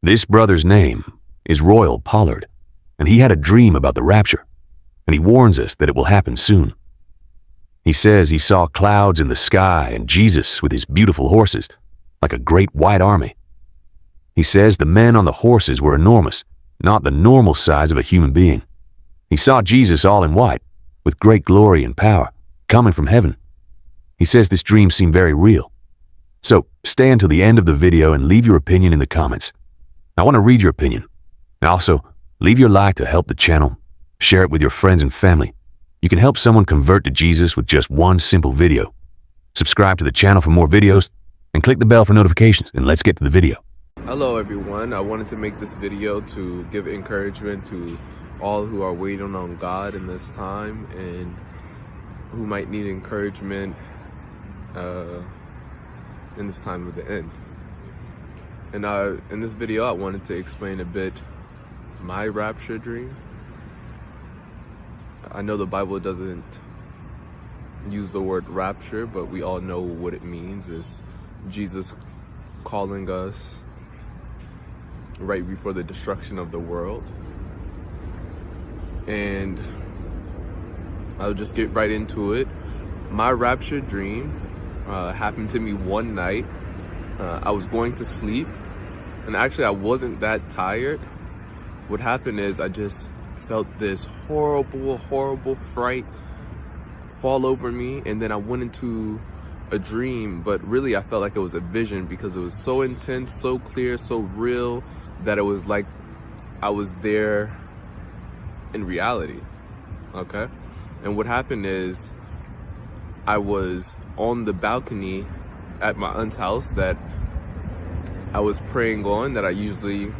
This brother's name is Royal Pollard, and he had a dream about the rapture, and he warns us that it will happen soon. He says he saw clouds in the sky and Jesus with his beautiful horses, like a great white army. He says the men on the horses were enormous, not the normal size of a human being. He saw Jesus all in white, with great glory and power, coming from heaven. He says this dream seemed very real. So stay until the end of the video and leave your opinion in the comments. I want to read your opinion. Also, leave your like to help the channel. Share it with your friends and family. You can help someone convert to Jesus with just one simple video. Subscribe to the channel for more videos and click the bell for notifications, and let's get to the video. Hello everyone, I wanted to make this video to give encouragement to all who are waiting on God in this time and who might need encouragement in this time of the end. And in this video I wanted to explain a bit my rapture dream. I know the Bible doesn't use the word rapture, but we all know what it means. It's Jesus calling us right before the destruction of the world. And I'll just get right into it. My rapture dream happened to me one night. I was going to sleep, and actually I wasn't that tired. What happened is I just felt this horrible fright fall over me, and then I went into a dream, but really I felt like it was a vision because it was so intense, so clear, so real that it was like I was there in reality. Okay? And what happened is I was on the balcony at my aunt's house that I was praying on, that I usually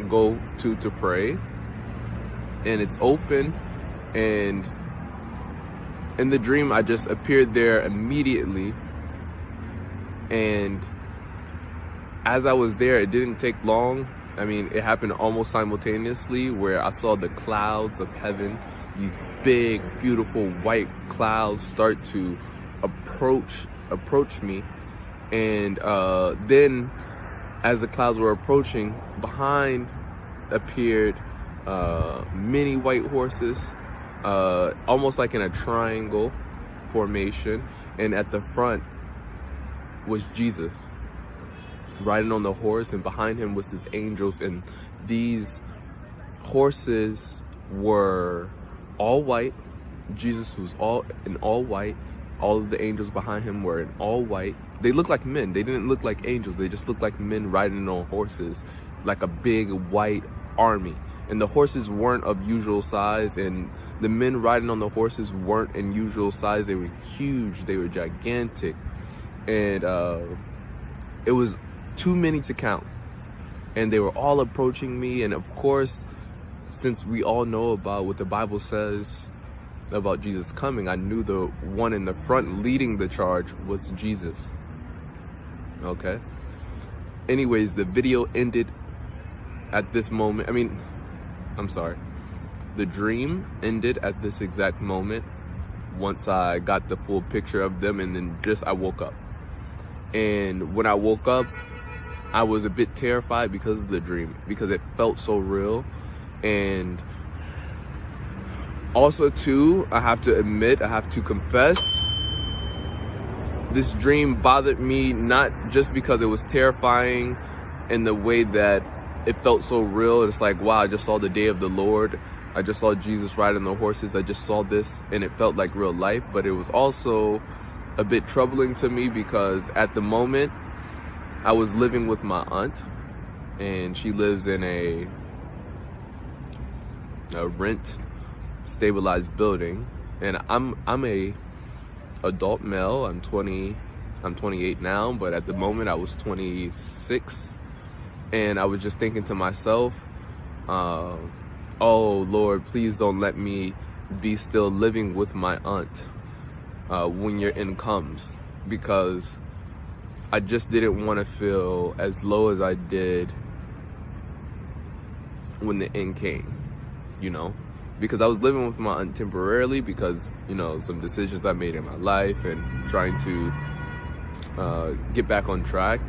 go to pray, and it's open, and in the dream I just appeared there immediately. And as I was there, it didn't take long. I mean, it happened almost simultaneously, where I saw the clouds of heaven, these big beautiful white clouds start to approach me. And then as the clouds were approaching, behind appeared many white horses, almost like in a triangle formation, and at the front was Jesus riding on the horse, and behind him was his angels. And these horses were all white. Jesus was in all white. All of the angels behind him were in all white. They looked like men. They didn't look like angels. They just looked like men riding on horses, like a big white army. And the horses weren't of usual size, and the men riding on the horses weren't in usual size. They were huge. They were gigantic. And it was too many to count. And they were all approaching me. And of course, since we all know about what the Bible says about Jesus coming, I knew the one in the front leading the charge was Jesus. Okay? Anyways, the video ended at this moment. The dream ended at this exact moment once I got the full picture of them, and then I woke up. And when I woke up, I was a bit terrified because of the dream, because it felt so real. And also too, I have to confess, this dream bothered me not just because it was terrifying in the way that it felt so real. It's like, wow, I just saw the day of the Lord. I just saw Jesus riding the horses. I just saw this, and it felt like real life. But it was also a bit troubling to me because at the moment I was living with my aunt, and she lives in a rent stabilized building, and I'm a adult male. I'm 28 now, but at the moment I was 26, and I was just thinking to myself, oh Lord, please don't let me be still living with my aunt when your end comes, because I just didn't want to feel as low as I did when the end came, you know, because I was living with my aunt temporarily because, you know, some decisions I made in my life and trying to get back on track.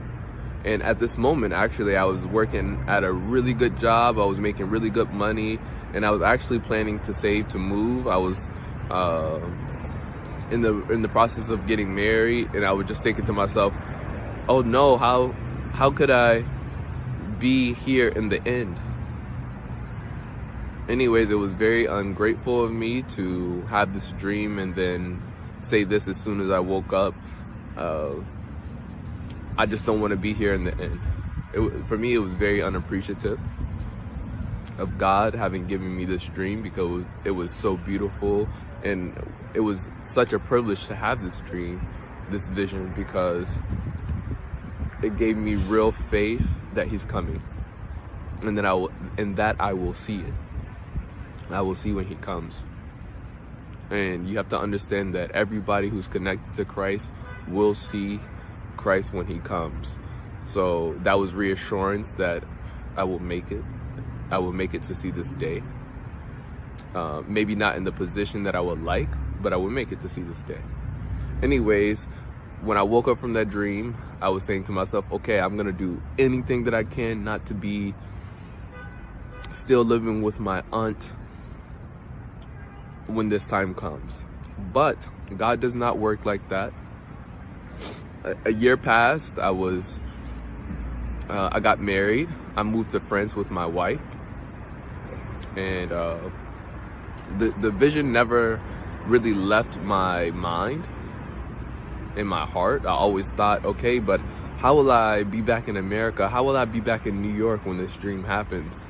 And at this moment, actually, I was working at a really good job. I was making really good money, and I was actually planning to save to move. I was in the process of getting married, and I was just thinking to myself, oh no, how could I be here in the end? Anyways, it was very ungrateful of me to have this dream and then say this as soon as I woke up. I just don't want to be here in the end. For me, it was very unappreciative of God having given me this dream, because it was so beautiful, and it was such a privilege to have this dream, this vision, because it gave me real faith that He's coming, and that I will see it. I will see when He comes. And you have to understand that everybody who's connected to Christ will see Christ when He comes. So that was reassurance that I will make it. I will make it to see this day. Maybe not in the position that I would like, but I will make it to see this day. Anyways, when I woke up from that dream, I was saying to myself, okay, I'm going to do anything that I can not to be still living with my aunt when this time comes. But God does not work like that. A year passed. I got married. I moved to France with my wife, and the vision never really left my mind and my heart. I always thought, okay, but how will I be back in America? How will I be back in New York when this dream happens?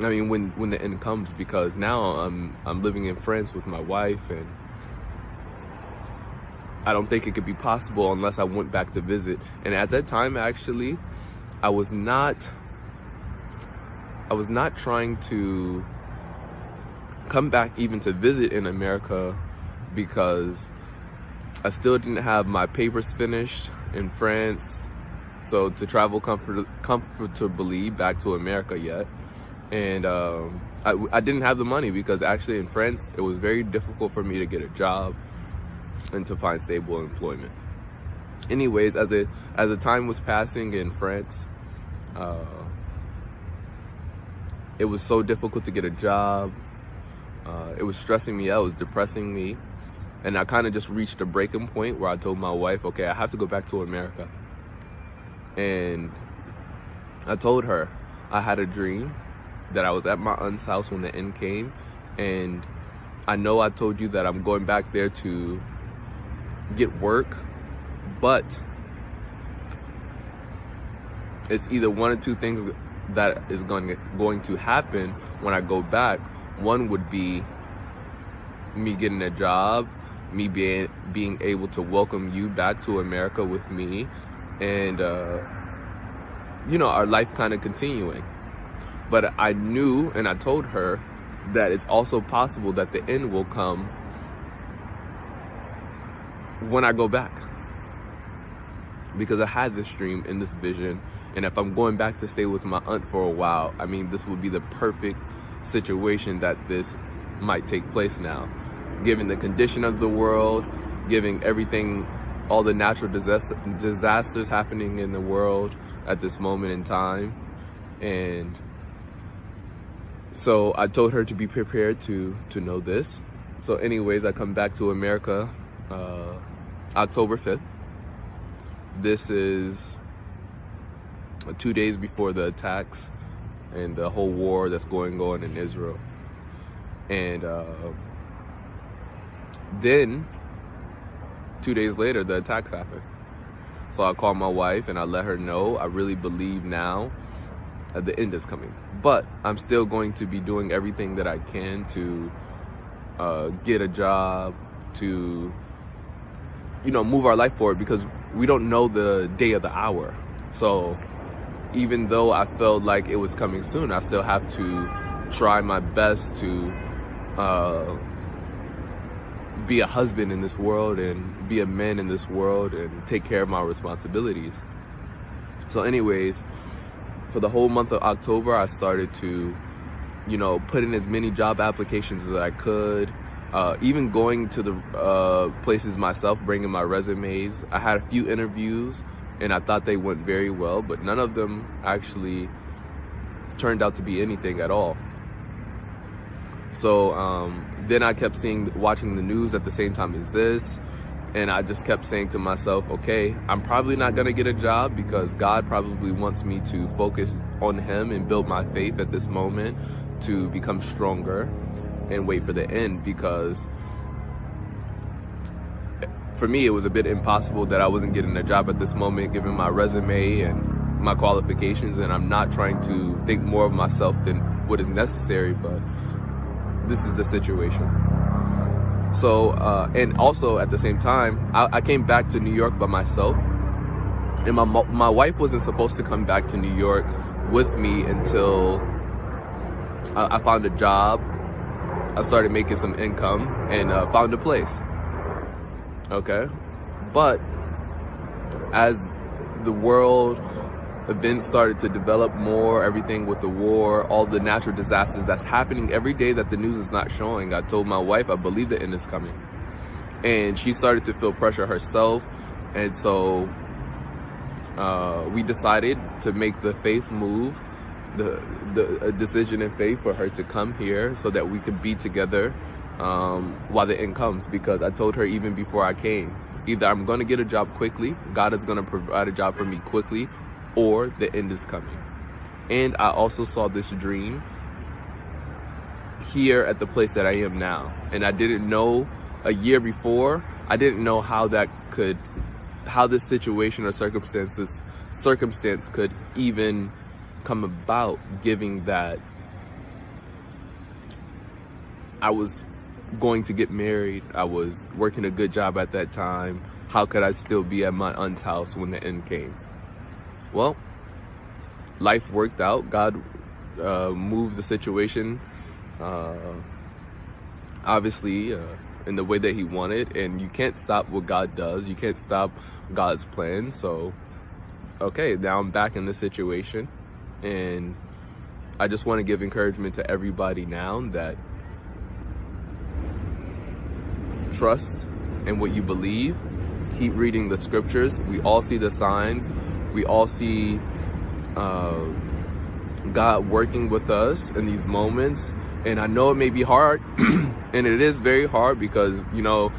I mean, when the end comes, because now I'm living in France with my wife, and I don't think it could be possible unless I went back to visit. And at that time, actually, I was not trying to come back even to visit in America, because I still didn't have my papers finished in France, so to travel comfortably back to America yet. And I didn't have the money, because actually in France it was very difficult for me to get a job and to find stable employment. Anyways, as the time was passing in France, it was so difficult to get a job. It was stressing me out, it was depressing me. And I kind of just reached a breaking point where I told my wife, okay, I have to go back to America. And I told her I had a dream that I was at my aunt's house when the end came. And I know I told you that I'm going back there to get work, but it's either one or two things that is going to happen when I go back. One would be me getting a job, me being able to welcome you back to America with me, and our life kind of continuing. But I knew, and I told her, that it's also possible that the end will come when I go back, because I had this dream and this vision, and if I'm going back to stay with my aunt for a while, I mean, this would be the perfect situation that this might take place now, given the condition of the world, given everything, all the natural disasters happening in the world at this moment in time. And so I told her to be prepared to know this. So anyways, I come back to America October 5th. This is 2 days before the attacks and the whole war that's going on in Israel. And then 2 days later, the attacks happened. So I called my wife and I let her know I really believe now that the end is coming. But I'm still going to be doing everything that I can to get a job, to move our life forward, because we don't know the day of the hour. So even though I felt like it was coming soon, I still have to try my best to be a husband in this world and be a man in this world and take care of my responsibilities. So anyways, for the whole month of October, I started to, put in as many job applications as I could, even going to the places myself, bringing my resumes. I had a few interviews, and I thought they went very well, but none of them actually turned out to be anything at all. So then I kept watching the news at the same time as this, and I just kept saying to myself, okay, I'm probably not gonna get a job because God probably wants me to focus on Him and build my faith at this moment to become stronger and wait for the end, because for me it was a bit impossible that I wasn't getting a job at this moment given my resume and my qualifications, and I'm not trying to think more of myself than what is necessary, but this is the situation. So and also at the same time, I came back to New York by myself, and my wife wasn't supposed to come back to New York with me until I found a job. I started making some income and found a place. Okay, but as the world events started to develop more, everything with the war, all the natural disasters that's happening every day that the news is not showing, I told my wife I believe the end is coming, and she started to feel pressure herself, and so we decided to make the faith move, the decision in faith for her to come here so that we could be together while the end comes, because I told her even before I came, either I'm going to get a job quickly, God is going to provide a job for me quickly, or the end is coming. And I also saw this dream here at the place that I am now, and I didn't know a year before, I didn't know how this situation or circumstance could even come about, giving that I was going to get married, I was working a good job at that time. How could I still be at my aunt's house when the end came? Well, life worked out. God moved the situation obviously in the way that He wanted, and you can't stop what God does. You can't stop God's plan. So okay, now I'm back in this situation, and I just want to give encouragement to everybody now that trust in what you believe. Keep reading the scriptures. We all see the signs. We all see God working with us in these moments. And I know it may be hard, and it is very hard because, you know,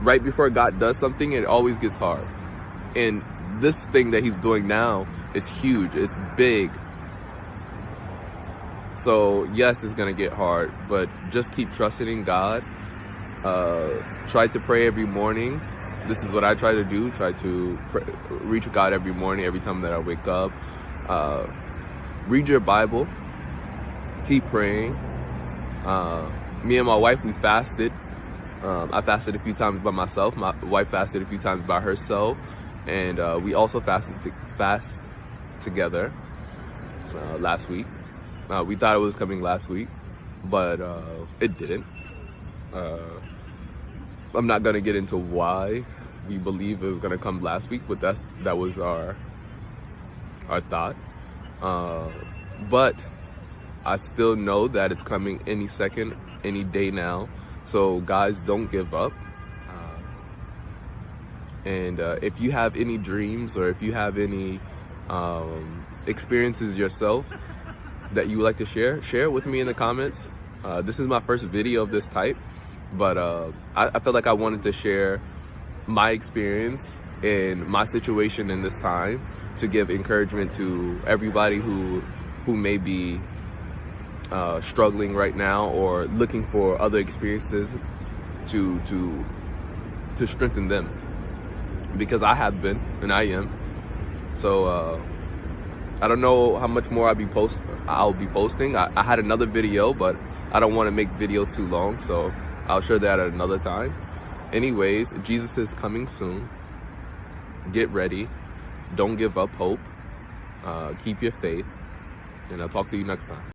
right before God does something, it always gets hard. And this thing that He's doing now is huge. It's big. So yes, it's going to get hard, but just keep trusting in God. Try to pray every morning. This is what I try to do. Try to reach God every morning, every time that I wake up. Read your Bible. Keep praying. Me and my wife, we fasted. I fasted a few times by myself. My wife fasted a few times by herself. And we also fast together last week. We thought it was coming last week, but it didn't. I'm not gonna get into why we believe it was gonna come last week, but that was our thought. But I still know that it's coming any second, any day now. So guys, don't give up. And if you have any dreams, or if you have any experiences yourself that you would like to share with me in the comments. This is my first video of this type, but I felt like I wanted to share my experience and my situation in this time to give encouragement to everybody who may be struggling right now or looking for other experiences to strengthen them, because I have been and I am. So I don't know how much more I'll be posting. I had another video, but I don't want to make videos too long, so I'll share that at another time. Anyways, Jesus is coming soon. Get ready. Don't give up hope. Keep your faith. And I'll talk to you next time.